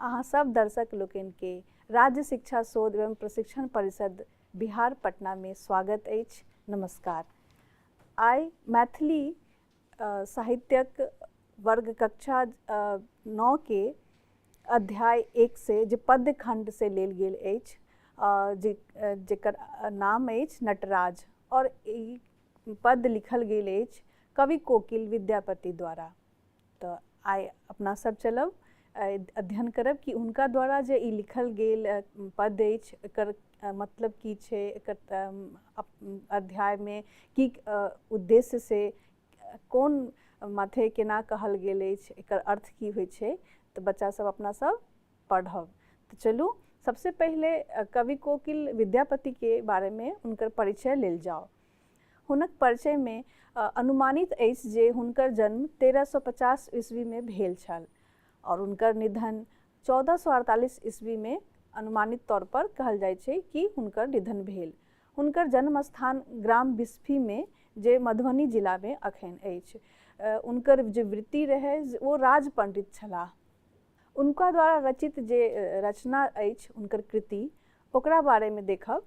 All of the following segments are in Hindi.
अहाँ सब दर्शक लोकनि के राज्य शिक्षा शोध एवं प्रशिक्षण परिषद बिहार पटना में स्वागत अछि। नमस्कार। आइ मैथिली साहित्यक वर्ग कक्षा 9 के अध्याय 1 से जे पद्य खंड से लेल गेल अछि, जेकर नाम अछि नटराज, और ई पद्य लिखल गेल अछि कवि कोकिल विद्यापति द्वारा। तो आइ अपना सब चलब अध्ययन करब कि हुनका द्वारा जे ई लिखल गेल पद्य अछि एकर मतलब की छै, एकर अध्याय में की उद्देश्य से कोन माथे केना कहल गेल अछि, एकर अर्थ की होइ छै, तो बच्चा सब अपना सब पढ़ब। तो चलू सबसे पहले कवि कोकिल विद्यापति के बारे में उनकर परिचय लेल जाओ। हुनक परिचय में अनुमानित अछि जे हुनकर जन्म 1350 ईस्वी में भेल छल और हुनकर निधन 1448 ईस्वी में अनुमानित तौर पर कहल जाय छै कि हुनकर निधन भेल। हुनकर जन्म स्थान ग्राम बिस्फी में जे मधुबनी जिला में अखन अछि। उनकर जे वृत्ति रहे वो राज पंडित छलाह। उनका द्वारा रचित जे रचना अछि उनकर कृति, ओकरा बारे में देखब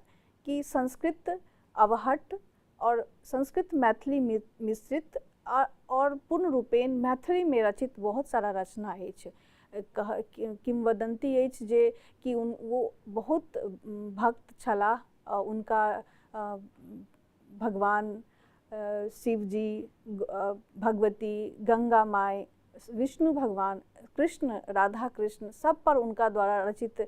कि संस्कृत अवहट्ट और संस्कृत मैथिली मिश्रित और पूर्ण रूपेण मैथिली में रचित बहुत सारा रचना अछि। किंवदंती अछि जे कि वो बहुत भक्त छलाह। उनका भगवान शिव जी, भगवती, गंगा माई, विष्णु भगवान, कृष्ण, राधा कृष्ण सब पर उनका द्वारा रचित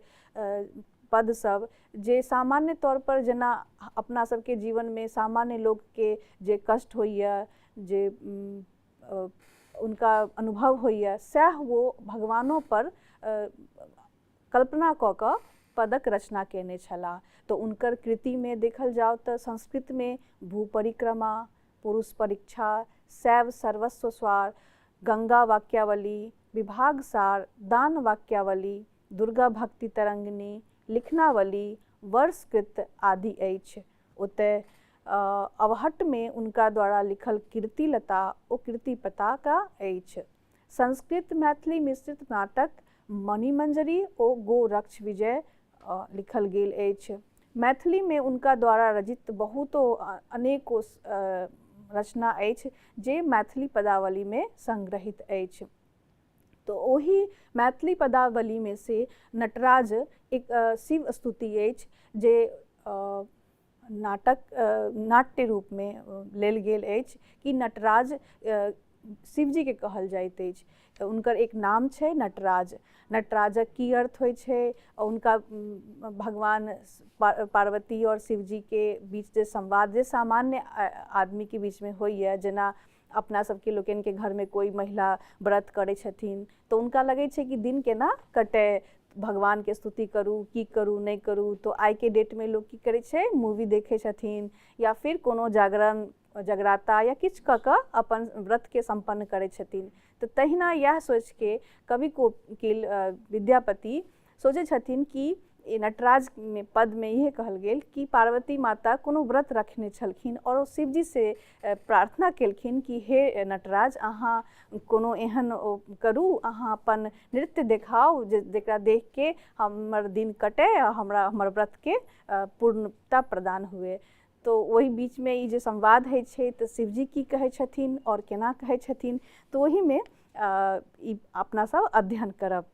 पद सब जे सामान्य तौर पर जेना अपना सबके जीवन में सामान्य लोग के जे कष्ट होइया, जे उनका अनुभव होइया, सह वो भगवानों पर कल्पना क क पदक रचना केने छला। तो उनकर कृति में देखल जाओ तो संस्कृत में भू परिक्रमा, पुरुष परीक्षा, शैव सर्वस्व स्वार, गंगा वाक्यावली, विभाग सार, दान वाक्यावली, दुर्गा भक्ति तरंगिनी, लिखनावली, वर्षकृत आदि अछि। ओतय अवहट्ट में उनका द्वारा लिखल कीर्तिलता ओ कीर्ति पताका अछि। संस्कृत मैथिली मिश्रित नाटक मणिमंजरी ओ गोरक्ष विजय लिखल गेल अछि। मैथिली में उनका द्वारा रचित बहुतो अनेको रचना अछि जे मैथिली पदावली में संग्रहित अछि। तो ओही मैथिली पदावली में से नटराज एक शिव स्तुति अछि जे नाट्य रूप में लेल गेल अछि कि नटराज शिव जी के कहल जाइत अछि। उनकर एक नाम छै नटराज। नटराजक की अर्थ होइ छै, उनका भगवान पार्वती और शिव जी के बीच जे संवाद जे सामान्य आदमी के बीच में होइया, जेना अपना सबके लोकन के घर में कोई महिला व्रत करै छथिन तो उनका लगे छै कि दिन केना कटे, भगवान के स्तुति करूँ, की करूँ नहीं करूँ। तो आई के डेट में लोग की करे छे, मूवी देखे छथिन या फिर कोनो जागरण जगराता या किछ क क अपन व्रत के संपन्न करे छथिन। तो तहिना यह सोच के कवि कोकिल विद्यापति सोचे छथिन कि नटराज में पद में यह कहल गेल कि पार्वती माता कोनो व्रत रखने छलखिन और शिव जी से प्रार्थना केलखिन कि हे नटराज अहाँ कोनो एहन करू, अहाँ अपन नृत्य देखाओ जेकरा देख के हमर दिन कटे और हमरा हमर व्रत के पूर्णता प्रदान हुए। तो वही बीच में ई जे संवाद है छे तो शिव जी की कहे छथिन और केना कहे छथिन, तो वही में ई अपना सब अध्ययन करब।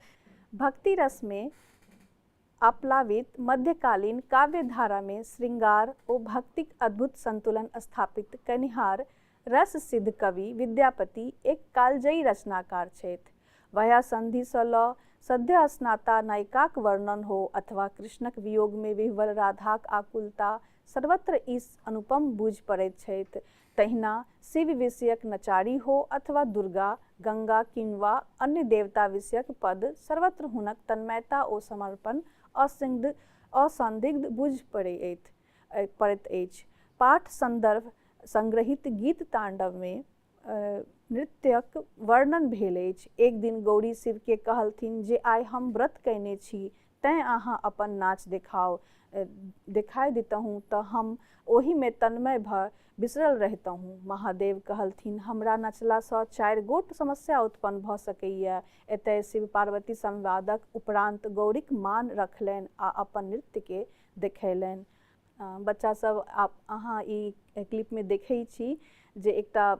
भक्ति रस में आप्लावित मध्यकालीन काव्य धारा में श्रृंगार और भक्तिक अद्भुत संतुलन स्थापित कनिहार रस सिद्ध कवि विद्यापति एक कालजयी रचनाकार छथि। वया संधि स ल सद्य स्नाता नायिकाक वर्णन हो अथवा कृष्णक वियोग में विह्वल राधाक आकुलता, सर्वत्र इस अनुपम बूझ पड़ैत छथि। तहिना शिव विषयक नचारी हो अथवा दुर्गा, गंगा किंवा अन्य देवता विषयक पद, सर्वत्र हुनक तन्मयता ओ समर्पण असंदिग्ध बूझ पड़ैत अछि। पाठ संदर्भ संग्रहित गीत तांडव में नृत्यक वर्णन भेल अछि। एक दिन गौरी शिव के कहलथिन जे आइ हम व्रत कयने छी, तैं अहाँ अपन नाच देखाय देतहुँ तऽ हम ओहिमे तन्मय भऽ बिसरल रहितहुँ। महादेव कहलथिन हमरा नचलासँ 4 गोट समस्या उत्पन्न भऽ सकैए। एतय शिव पार्वती संवादक उपरांत गौरीक मान रखलनि आ अपन नृत्यके देखैलनि। बच्चा सब अहाँ ई क्लिपमे देखै छी जे एकटा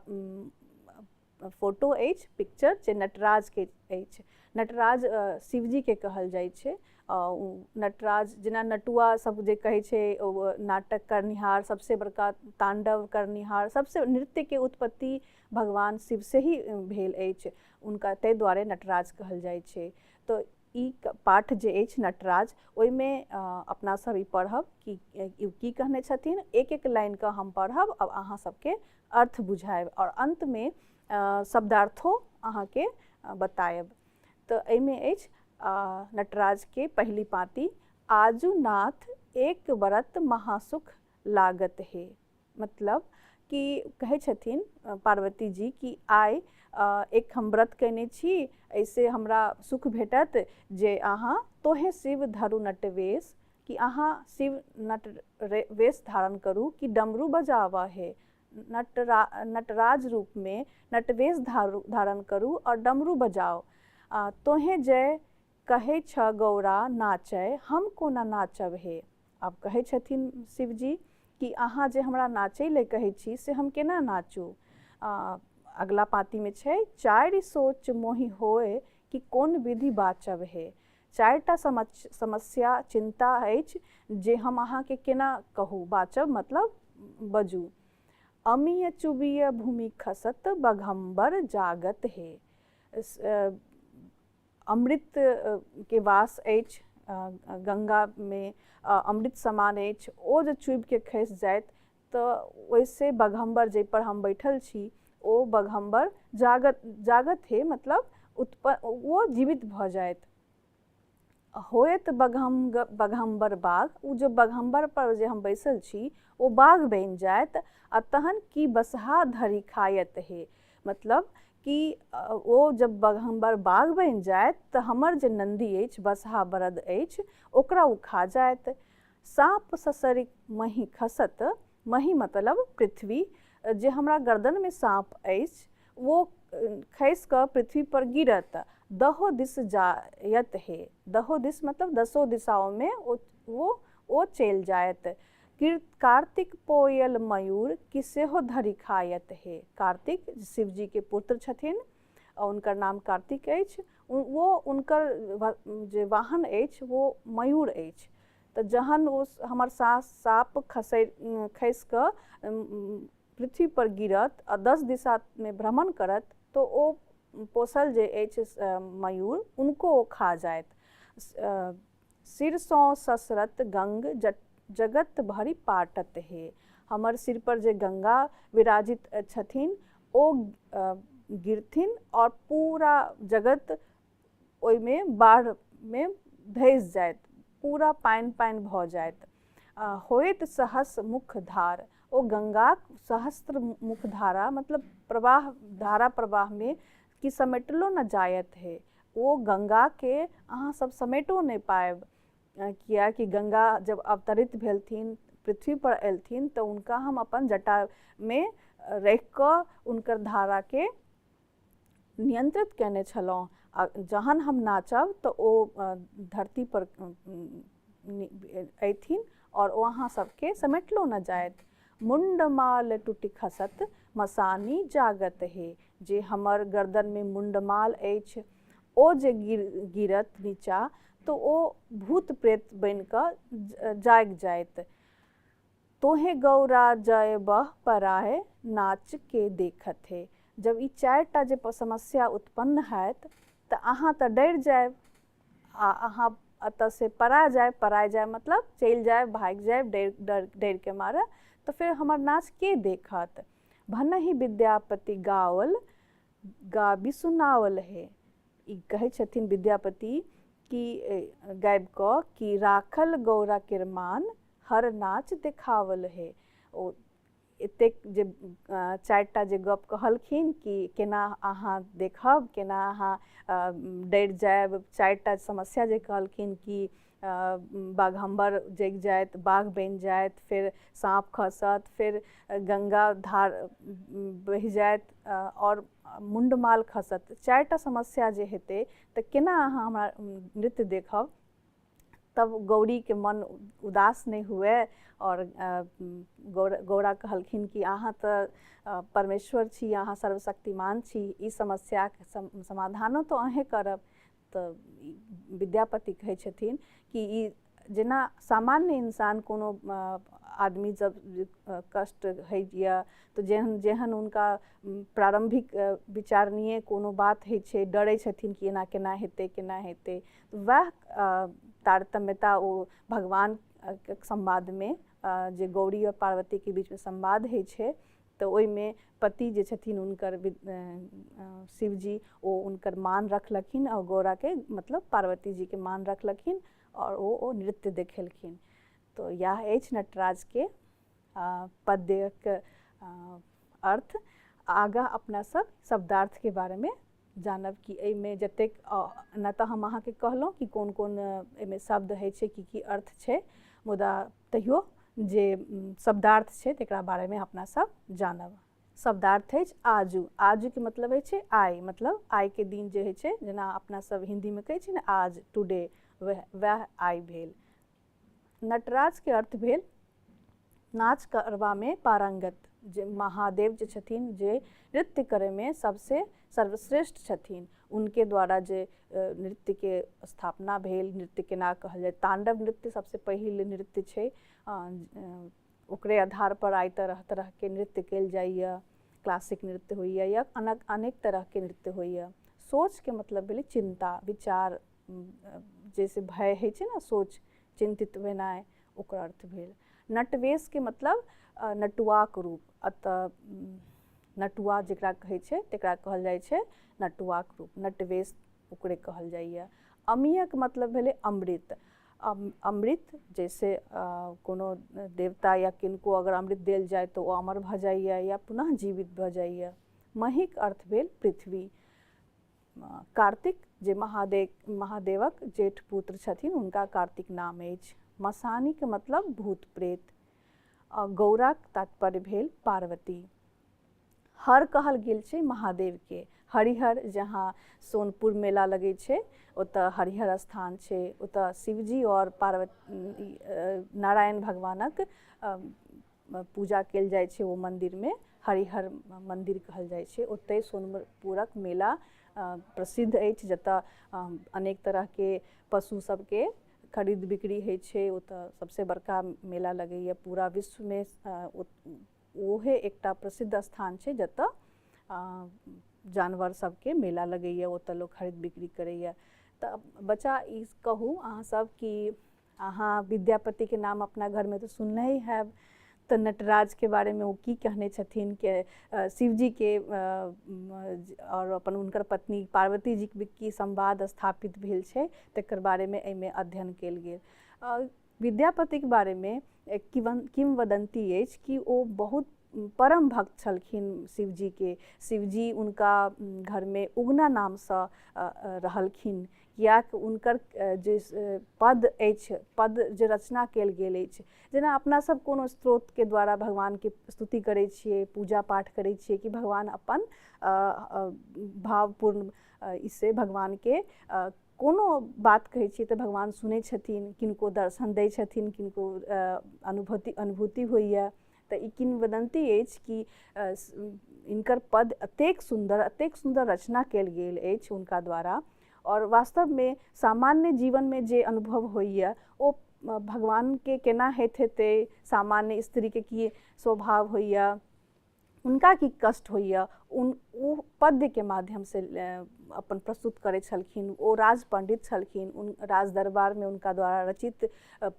फोटो अछि, पिक्चर जे नटराजके अछि। नटराज शिवजीके कहल जाइ छै। नटराज जेना नटुआ सब जे कहै छै, नाटक करनिहार, सबसे बड़का तांडव करनिहार, सबसे नृत्यके उत्पत्ति भगवान शिव से ही भेल अछि। उनका ताहि दुआरे नटराज कहल जाइ छै। तो ई पाठ जे अछि नटराज, ओहिमे अपना सब ई पढ़ब कि की कहने छथिन। एक एक लाइनके हम पढ़ब, अब अहाँ सबके अर्थ बुझायब और अंतमे शब्दार्थो अहाँके बतायब। तो एहिमे अछि नटराज के पहली पाँति। आजू नाथ एक व्रत महासुख लागत है। मतलब कि कहै छथिन पार्वती जी कि आइ एक हम व्रत कयने छी, ऐसे हमरा सुख भेटत जे अहाँ तोहे शिव धरू नटवेश, कि अहाँ शिव वेश धारण करू, कि डमरू बजावा है। नटराज रूप में नटवेश धारण करू और डमरू बजाओ। तोहे जय कहे छ गौरा नाचय, हम कोना नाचब हे। आब कहै छथिन शिवजी कि अहाँ जे हमरा नाचै ले कहै छी से हम केना नाचू। अगला पाँति में छै 4 सोच मोहि होय, कि कोन विधि बाचब हे। 4टा समस्या चिंता अछि जे हम अहाँके केना कहू, बाचब मतलब बजू। अमीय चुबिय भूमि खसत, बघम्बर जागत हे। अमृत के वास अछि गंगा में, अमृत समान अछि। ओ जे चुबि के खसि जाइत तऽ ओहिसे बघम्बर जाहि पर हम बैठल छी ओ बघम्बर जागत है, मतलब वो जीवित भऽ जाइत। होयत बघम्बर बाघ, उ जो बघम्बर पर जे हम बैसल छी वो बाघ बनि जाइत। आ तहन की बसहा धरि खायत है। मतलब कि वो जब बघम्बर बाघ बनि जाइत तऽ हमर जे नंदी अछि, बसहा बरद अछि, ओकरा उ खा जाइत। साँप ससरिक मही खसत, मही मतलब पृथ्वी। जे हमरा गर्दन में साँप अछि वो खसि कऽ पृथ्वी पर गिरत। दहो दिस जायत है, दहो दिस मतलब 10 दिशाओं में वो चलि जायत। कार्तिक पोयल मयूर, कि सेहो धरि खायत है। कार्तिक शिवजी के पुत्र छथिन, उनकर नाम कार्तिक अछि। वो उनकर जे वाहन अछि वो मयूर अछि। तऽ जहन ओ हमर साँप खसि कऽ पृथ्वी पर गिरत आ 10 दिशा में भ्रमण करत, तो ओ पोसल जे अछि मयूर, उनको वो खा जायत। सिरसों ससरत गंग, जगत भरि पाटत है। हमर सिर पर जे गंगा विराजित छथिन ओ गिरथिन और पूरा जगत ओहिमे बाढ़ में धसि जायत, पूरा पानि भऽ जायत। होयत सहस मुख धार, ओ गंगा सहस्त्र मुख धारा मतलब प्रवाह, धारा प्रवाह में कि समेटलो न जायत है। वो गंगा के अहाँ सब समेटो नहीं पाएब, कियाकि गंगा जब अवतरित भेलथिन, पृथ्वी पर एलथिन, तो उनका हम अपन जटा में रख कऽ उनकर धारा के नियंत्रित केने छलहुँ। आ जहन हम नाचब तो ओ धरती पर अयथिन और वहाँ सबके समेटलो न जायत। मुंडमाल टूटि खसत, मसानी जागत है। जे हमर गर्दन में मुंडमाल अछि, ओ जे गिरत नीचा तो ओ भूत प्रेत बनि कऽ जाग जायत। तोहे गौरा जय बह पराए, नाच के देखत है। जब ई 4टा जे समस्या उत्पन्न हैत तऽ अहाँ तऽ डरि जायब, आ अहाँ अतऽ से परा जायब मतलब चलि जायब, भागि जायब डर के मारे। तो फिर हमर नाच के देखत। भनहि विद्यापति गावल, गाबी सुनावल है। ई कहै छथिन विद्यापति कि गाबि कऽ कि राखल गौरा किरमान, हर नाच देखावल है। ओ एतेक जे चारिटा जे गप कहलखिन कि केना अहाँ देखब, केना अहाँ डरि जायब, चारिटा समस्या जे कहलखिन कि बाघम्बर जगि जायत, बाघ बनि जायत, फिर साँप खसत, फिर गंगा धार बहि जायत और मुंडमाल खसत, चारिटा समस्या जे हेतै तऽ केना अहाँ हमरा नृत्य देखब तब गौरी के मन उदास नहीं हुए। और गौरा कहलखिन कि अहाँ तऽ परमेश्वर छी, अहाँ सर्वशक्तिमान छी, ई समस्या के समाधानो तो अहें करब। तऽ विद्यापति कहै छथिन कि ई जेना सामान्य इंसान कोनो आदमी जब कष्ट होइए तऽ जेहन जेहन उनका प्रारंभिक विचारणीय कोनो बात होइ छै, डरै छथिन कि एना केना हेतै केना हेतै, वएह तारतम्यता ओ भगवान के संवाद में जे गौरी और पार्वती के बीच में संवाद होइ छै तऽ ओहिमे पति जे छथिन हुनकर शिवजी ओ हुनकर मान रखलखिन और गौरा के मतलब पार्वती जी के मान रखलखिन और ओ नृत्य देखेलखिन। तो यह अछि नटराज के पद्यक अर्थ। आगा अपना सब शब्दार्थ के बारे में जानब कि एहिमे जतेक न तऽ हम अहाँके कहलहुँ कि कोन कोन एहिमे शब्द होइ छै, की अर्थ छै, मुदा तैयो जे शब्दार्थ छै तकरा बारे में अपना सब जानब। शब्दार्थ अछि आजू। आजू के मतलब होइ छै आइ, मतलब आइ के दिन जे होइ छै, जेना अपना सब हिंदी में कहै छै ने आज, टुडे, वह आइ भेल। नटराज के अर्थ भेल नाच करबा में पारंगत, जे महादेव जे छथिन जे नृत्य करे में सबसे सर्वश्रेष्ठ छथिन, उनके द्वारा जे नृत्य के स्थापना भेल। नृत्य केना कहल जाय, तांडव नृत्य सबसे पहिल नृत्य छै, ओकरे आधार पर आइ तरह तरह के नृत्य कयल जाइए, क्लासिक नृत्य होइए या अनेक तरह के नृत्य होइए। सोच के मतलब भेलै चिंता, विचार, जैसे भय है छै ना, सोच चिंतित भेनाइ, ओकर अर्थ भेल। नटवेश के मतलब नटुआक रूप, अतः नटुआ जेकरा कहै छै तकरा कहल जाइ छै नटुआक रूप, नटवेश ओकरे कहल जाइए। अमियक मतलब भेलै अमृत। अमृत जैसे कोनो देवता या किनको अगर अमृत देल जाए तो वो अमर भऽ जाइए या पुनः जीवित भऽ जाइए। महिक अर्थ भेल पृथ्वी। कार्तिक जे महादेवक जेठ पुत्र छथिन हुनका कार्तिक नाम अछि। मसानी के मतलब भूत प्रेत। गौराक तात्पर्य भेल पार्वती। हर कहल गेल छै महादेव के। हरिहर जहाँ सोनपुर मेला लगै छै ओतऽ हरिहर स्थान छै, ओतऽ शिवजी और पार्वती नारायण भगवानक पूजा कयल जाइ छै। ओ मंदिर में हरिहर मंदिर कहल जाइ छै। ओतै सोनपुरक मेला प्रसिद्ध अछि, जतऽ अनेक तरह के पशु सबके खरीद बिक्री होइ छै। ओतऽ सबसे बड़का मेला लगैए पूरा विश्व में, ओहे एकटा प्रसिद्ध स्थान छै जतऽ जानवर सबके मेला लगैए, ओतऽ लोग खरीद बिक्री करैए। तऽ बच्चा ई कहू अहाँ सब कि अहाँ विद्यापति के नाम अपना घर में तो सुनने ही हैब, तऽ नटराज के बारे में वो की कहने छथिन के शिवजी के और अपन हुनकर पत्नी पार्वती जी के की संवाद स्थापित भेल छै तकर बारे में एहिमे अध्ययन कयल गेल। विद्यापति के बारे में किंवदंती अछि कि ओ बहुत परम भक्त छलखिन शिवजी के। शिवजी उनका घर में उगना नाम से रहलखिन, कियाक उनकर जे पद अछि, पद जे रचना कयल गेल अछि, जेना अपना सब कोनो स्त्रोत के द्वारा भगवान के स्तुति करै छियै, पूजा पाठ करै छियै कि भगवान अपन भावपूर्ण इससे भगवान के कोनो बात कहै छियै तऽ भगवान सुनै छथिन, किनको दर्शन दै छथिन, किनको अनुभूति होइए। तऽ ई किंवदंती अछि कि इनकर पद अतेक सुंदर रचना कयल गेल अछि हुनका द्वारा, और वास्तव में सामान्य जीवन में जे अनुभव होइए ओ भगवान के केना होइत हेतै, सामान्य स्त्री के की स्वभाव होइए, उनका की कष्ट होइए, ओ पद्य के माध्यम से अपन प्रस्तुत करै छलखिन। ओ राज पंडित छलखिन, राज दरबार में उनका द्वारा रचित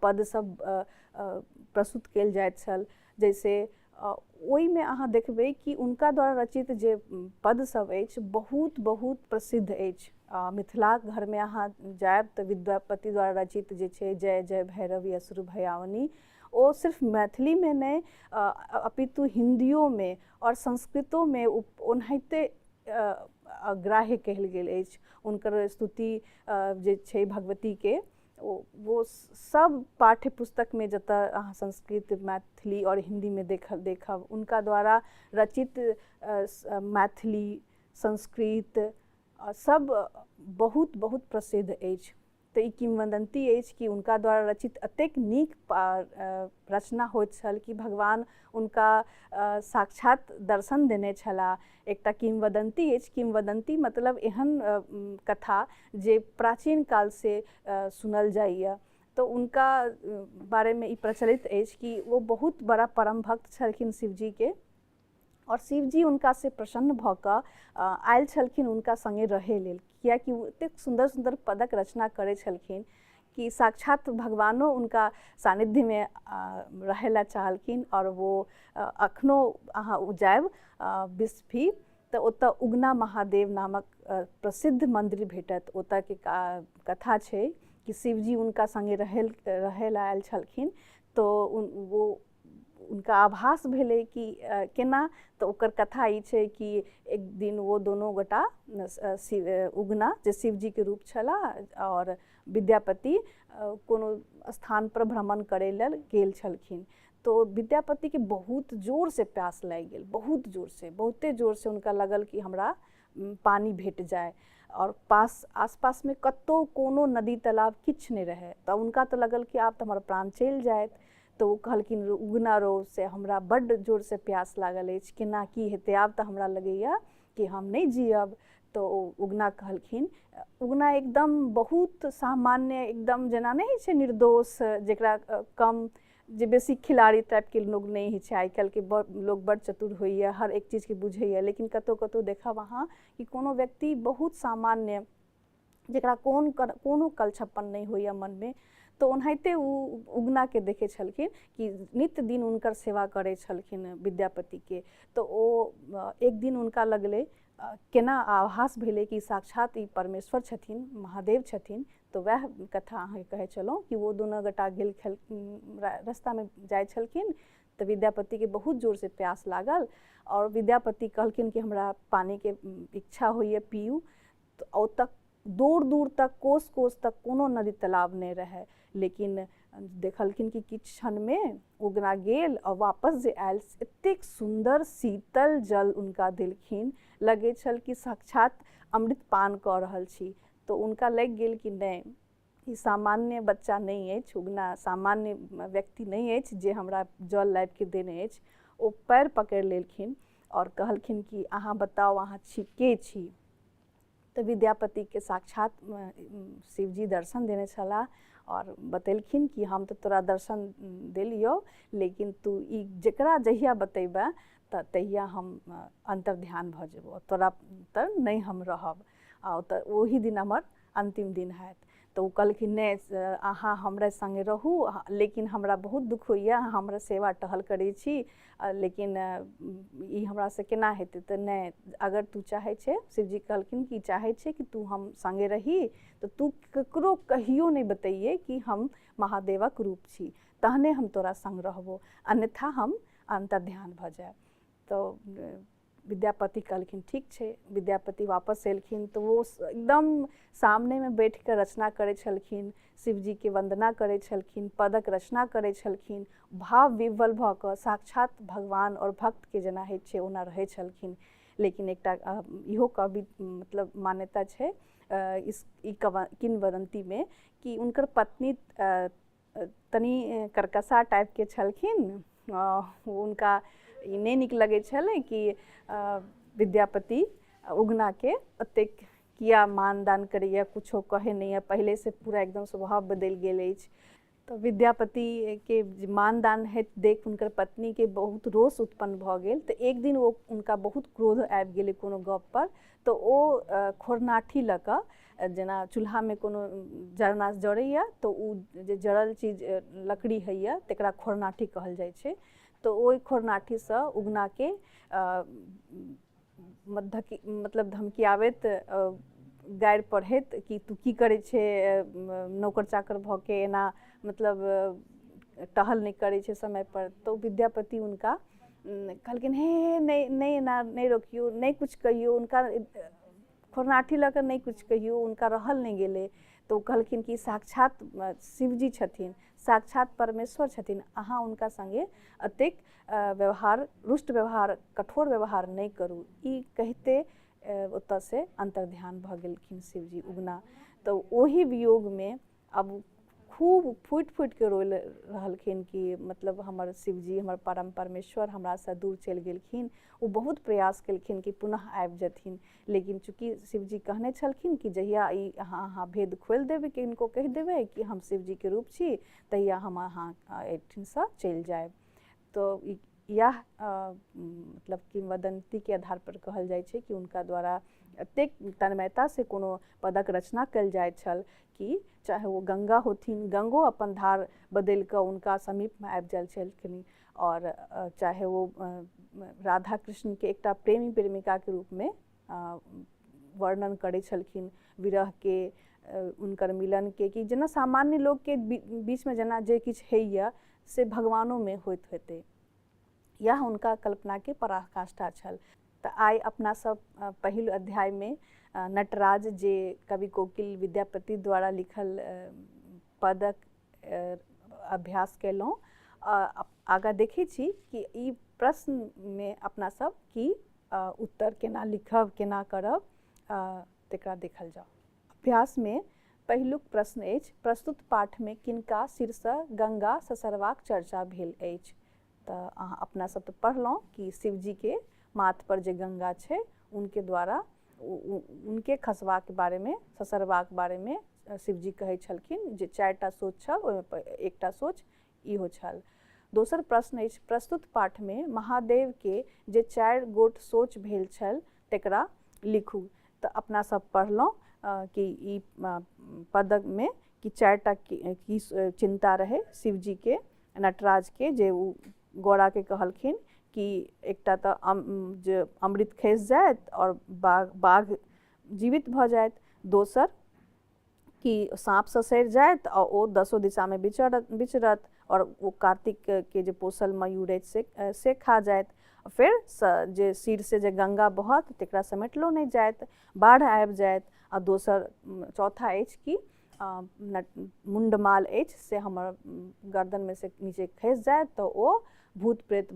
पद सब प्रस्तुत कयल जाइत छल। जैसे ओहिमे अहाँ देखबै कि उनका द्वारा रचित जे पद सब अछि बहुत बहुत प्रसिद्ध अछि। मिथिला घर में अहाँ जायब तऽ विद्यापति द्वारा रचित जे छै जय जय भैरवी असुर भयाउनी, ओ सिर्फ मैथिली में नहीं अपितु हिंदियो में और संस्कृतो में ओनाहिते ग्राह्य कहल गेल अछि। उनकर स्तुति जे छै भगवती के वो सब पाठ्य पुस्तक में जतऽ अहाँ संस्कृत मैथिली और हिंदी में देखब उनका द्वारा रचित मैथिली संस्कृत सब बहुत बहुत प्रसिद्ध अछि। तो ई किंवदंती अछि कि उनका द्वारा रचित अतेक नीक रचना होइत छल कि भगवान उनका साक्षात दर्शन देने छला। एकटा किंवदंती अछि। किंवदंती मतलब एहन कथा जे प्राचीन काल से सुनल जाइए। तो उनका बारे में ई प्रचलित अछि कि वो बहुत बड़ा परम भक्त छलखिन शिव जी के, और शिव जी उनका से प्रसन्न भऽ कऽ आयल छलखिन उनका संगे रहे लेल, कियाकि वो एतेक सुंदर सुंदर पदक रचना करै छलखिन कि साक्षात भगवानो उनका सानिध्य में रहेला चाहलखिन। और वो अखनो अहाँ जायब बिस्फी तो ओतऽ उगना महादेव नामक प्रसिद्ध मंदिर भेटत। ओतऽ के कथा छै कि शिव जी उनका संगे रहेला आयल छलखिन। तो वो उनका आभास भेले कि केना, तो ओकर कथा ई छै कि एक दिन वो दोनों गोटा उगना जे शिव जी के रूप छला और विद्यापति कोनो स्थान पर भ्रमण करे लेल गेल छलखिन। तो विद्यापति के बहुत जोर से प्यास लागि गेल, बहुत जोर से, बहुते जोर से उनका लगल कि हमरा पानी भेट जाए। और आसपास में कतौ कोनो नदी तालाब किछ नहीं रहे। तो उनका तो लगल कि आब तो हमारा प्राण चल जाए। तो वो कहलखिन उगना रो से हमरा बड्ड जोर से प्यास लागल अछि, केना की हेतै, आब तो हमरा लगैया कि हम नहीं जियब। तो उगना कहलखिन, उगना एकदम बहुत सामान्य, एकदम जेना नहीं छै निर्दोष, जेकरा कम जे बेसी खिलाड़ी टाइप के लोग नहीं होइ छै। आइ काल्हि के लोग बड़ चतुर होइए, हर एक चीज के बुझैए, लेकिन कतौ कतौ देखब अहाँ कि कोनो व्यक्ति बहुत सामान्य, जेकरा कोनो कलछप्पन नहीं होइए मन में। तो ओनाहिते उगना के देखे छलखिन कि नित्य दिन उनकर सेवा करे छलखिन विद्यापति के। तो ओ एक दिन उनका लगले केना आभास भेले कि साक्षात ई परमेश्वर छथिन, महादेव छथिन। तो वह कथा अहाँ कहे चलो कि वो दोनों गोटा गेल रास्ता में जाय छलखिन। तो विद्यापति के बहुत जोर से प्यास लागल और विद्यापति कहलखिन कि हमरा पानी के इच्छा होइए, पीऊ। तो ओतक दूर दूर तक, कोस कोस तक कोनो नदी तालाब नहीं रहे। लेकिन देखलखिन कि किछ क्षण में उगना गेल और वापस जे आयल, एतेक सुंदर शीतल जल उनका देलखिन, लगे छल कि साक्षात अमृत पान कऽ रहल छी। तो उनका लग गेल कि नहीं, ई सामान्य बच्चा नहीं अछि, उगना सामान्य व्यक्ति नहीं अछि जे हमरा जल लाबि के देने अछि। ओ पैर पकड़ि लेलखिन और कहलखिन कि अहाँ बताओ अहाँ छी के छी। तो विद्यापति के साक्षात शिवजी दर्शन देने छला और बतेलखिन कि हम तो तोरा दर्शन देलियो, लेकिन तू ई जकरा जहिया बतेबा तहिया हम अंतर्ध्यान भऽ जेबो, तोरा तर नहीं हम रहब, आ तऽ ओही दिन हमर अंतिम दिन हैत। तो कहलखिन नहीं अहाँ हमरा संगे रहू, लेकिन हमरा बहुत दुख होइए, हमरा सेवा टहल करै छी, लेकिन ई हमरा से केना हेतै। तो नहीं, अगर तू चाहे छे, शिवजी कहलखिन कि चाहे छे कि तू हम संगे रही, तो तू ककरो कहियो नहीं बतैये कि हम महादेवक रूप छी, तहने हम तोरा संग रहबो, अन्यथा हम अंतर्ध्यान भऽ जाए। तो विद्यापति कहलखिन ठीक छे। विद्यापति वापस एलखिन तो वो एकदम सामने में बैठ कर रचना करे छलखिन, शिवजी के वंदना करे छलखिन, पदक रचना करे छलखिन, भाव विह्वल भऽ कऽ साक्षात भगवान और भक्त के जेना होइ छै ओना रहै छलखिन। लेकिन एकटा इहो कवि मतलब मान्यता छै किंवदंती में कि उनकर पत्नी तनी कर्कशा टाइप के छलखिन। उनका ई नहीं नीक लगे छलै कि विद्यापति उगना के ओतेक किया मानदान करैया, कुछो कहे नहीं है, पहले से पूरा एकदम स्वभाव बदल गेल अछि। तो विद्यापति के मानदान हेत देख उनकर पत्नी के बहुत रोष उत्पन्न भऽ गेल। तो एक दिन वो उनका बहुत क्रोध आबि गेलै कोनो गप पर। तो ओ खोरनाठी लऽ कऽ, जेना चूल्हा में कोनो जरना जरैया तो उ जे जरल चीज लकड़ी होइया तकरा खोरनाठी कहल जाइ छै। तो ओहि खोरनाठी से उगना के मतलब धमकियाबैत, गारि पढ़ैत कि तू की करे छे, नौकर चाकर भऽ के एना मतलब टहल नहीं करे छे समय पर, तो विद्यापति उनका कहलखिन हे नहीं रोकियो, नहीं कुछ कहियो, उनका खोरनाठी लऽ कऽ नहीं कुछ कहियो, उनका रहल नहीं गेले। तो कहलखिन कि साक्षात शिवजी छथिन, साक्षात परमेश्वर छथिन, अहाँ उनका संगे अतेक व्यवहार, रुष्ट व्यवहार, कठोर व्यवहार नहीं करू। ई कहते ओतऽ से अंतर्ध्यान भऽ गेलखिन शिवजी उगना। तो ओही वियोग में अब खूब फूट फूट के रोल रहलखिन कि मतलब हमर शिवजी, हमर परम परमेश्वर हमरा से दूर चल गेलखिन। वो बहुत प्रयास केलखिन कि पुनः आबि जथिन, लेकिन चूँकि शिवजी कहने छलखिन कि जहिया ई अहाँ भेद खोलि देबै, कि इनको कहि देबै कि हम शिवजी के रूप छी, तहिया हम अहाँ एहिठिन से चलि जायब। तो यह मतलब किंवदंती के आधार पर कहल जाइ छै कि उनका द्वारा एतेक तन्मयता से कोनो पदक रचना कल जाय छल कि चाहे वो गंगा होथिन, गंगो अपन धार बदल कऽ उनका समीप में आबि जायल छलखिन, और चाहे वो राधा कृष्ण के एकटा प्रेमी प्रेमिका के रूप में वर्णन करै छलखिन विरह के, उनकर मिलन के, कि जेना सामान्य लोग के बीच में जेना जे किछु होइए से भगवानों में होइत हेतै। यह उनका कल्पना के पराकाष्ठा छल। तो आइ अपना सब पहिल अध्याय में नटराज जे कवि कोकिल विद्यापति द्वारा लिखल पदक अभ्यास केलहुँ। आगा देखै छी कि ई प्रश्न में अपना सब की उत्तर केना लिखब, केना करब, तकरा देखल जाओ। अभ्यास में पहिलुक प्रश्न अछि, प्रस्तुत पाठ में किनका शीर्षे गंगा ससरबाक चर्चा भेल अछि। तो अहाँ अपना सब तो पढ़लहुँ कि शिवजी के माथ पर जे गंगा छै, उनके द्वारा उनके खसबा के बारे में, ससरबा के बारे में शिवजी कहै छलखिन जे 4टा सोच छल, ओहिमे एकटा सोच इहो छल। दोसर प्रश्न अछि, प्रस्तुत पाठ में महादेव के जे 4 गोट सोच भेल छल तकरा लिखू। तो अपना सब पढ़लहुँ कि ई पदक में कि 4टा की चिंता रहे शिवजी के, नटराज के, जे गौड़ा के कहलखिन कि एकटा तो जे अमृत खसि जायत और बाघ जीवित भ जायत, दोसर कि साँप ससरि जायत और ओ 10 दिशा में विचरत, और वो कार्तिक के जे पोसल मयूर अछि से खा जायत। फिर जे सिर से जे गंगा बहत तकरा समेटलो नहीं जायत, बाढ़ आबि जायत। आ दोसर चौथा अछि कि मुंडमाल अछि से हमर गर्दन में से नीचे खसि जायत, तो ओ भूत प्रेत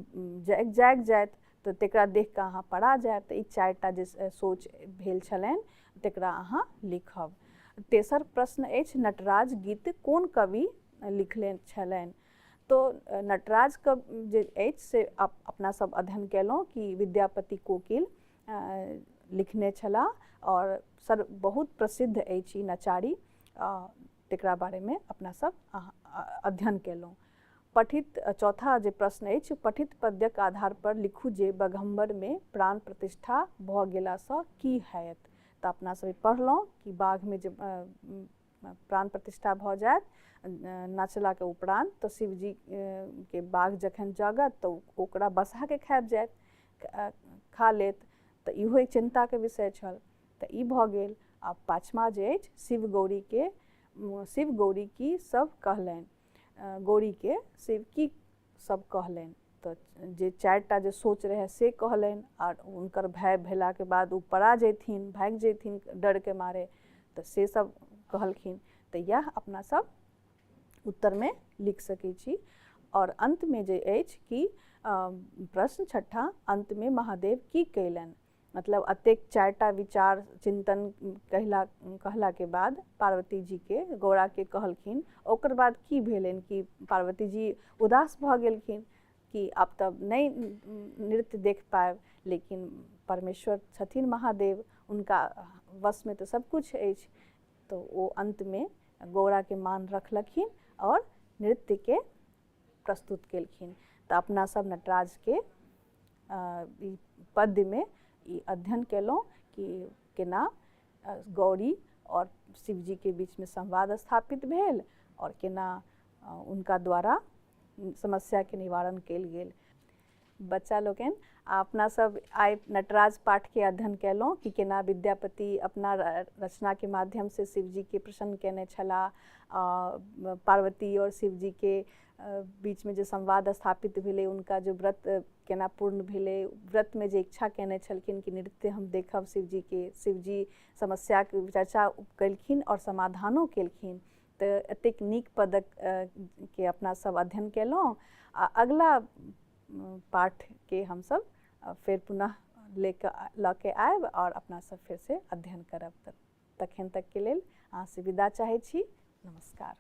जागि जायत, तो तकरा देख कऽ अहाँ पड़ा जायब। तो ई 4टा जे सोच भेल छलनि तकरा अहाँ लिखब। तेसर प्रश्न अछि, नटराज गीत कोन कवि लिखले छलनि। तो नटराज के जे अछि से अपना सब अध्ययन केलहुँ कि विद्यापति कोकिल लिखने छला, और बहुत प्रसिद्ध अछि नचारी, तकरा बारे में अपना सब अध्ययन केलहुँ। पठित चौथा जे प्रश्न अछि, पठित पद्यक आधार पर लिखू जे बघम्बर में प्राण प्रतिष्ठा भऽ गेलासँ की हैत। तो अपना सब पढ़लहुँ कि बाघ में जे प्राण प्रतिष्ठा भऽ जायत नाचला के उपरांत, तो शिवजी के बाघ जखन जागत तो ओकरा बसा के खायब जायत, खा लेत। तो इहो एक चिंता के विषय छल। तो ई भऽ गेल। आब 5वां जे अछि, शिव गौरी की सब कहलनि, गौरी के शिव की सब कहलनि। तो जे 4टा जे सोच रहे से कहलनि, और उनकर भय भेला के बाद उ पड़ा जैथिन, भागि जैथिन डर के मारे, तो से सब कहलखिन। तो यह अपना सब उत्तर में लिख सकै छी। और अंत में जे अछि कि प्रश्न 6ठा, अंत में महादेव की कयलनि। मतलब अतेक 4टा विचार चिंतन कहला के बाद पार्वती जी के गौड़ा के कहलखिन, ओकर बाद की भेलनि कि पार्वती जी उदास भऽ गेलखिन कि आब तब नहीं नृत्य देख पाएब, लेकिन परमेश्वर छथिन महादेव, उनका वश में तो सब कुछ अछि। तो वो अंत में गौड़ा के मान रखलखिन और नृत्य के प्रस्तुत केलखिन। तो अपना सब नटराज के पद्य में ई अध्ययन केलहुँ कि केना गौरी और शिवजी के बीच में संवाद स्थापित भेल, और केना उनका द्वारा समस्या के निवारण कयल गेल। बच्चा लोकनि अपना सब आइ नटराज पाठ के अध्ययन केलहुँ कि केना विद्यापति अपना रचना के माध्यम से शिव जी के प्रसन्न केने छलाह, पार्वती और शिव जी के बीच में जो संवाद स्थापित भेलै, उनका जो व्रत केना पूर्ण भेलै, व्रत में जे इच्छा केने छलखिन कि नृत्य हम देखब शिव जी के, शिव जी समस्या के चर्चा केलखिन और समाधानो केलखिन। तो एतेक नीक पदक के अपना सब अध्ययन केलहुँ। अगला पाठ के हम सब फिर पुनः लऽ के आयब और अपना सब फिर से अध्ययन करब। तखन तक के लेल अहाँ से विदा चाहै छी। नमस्कार।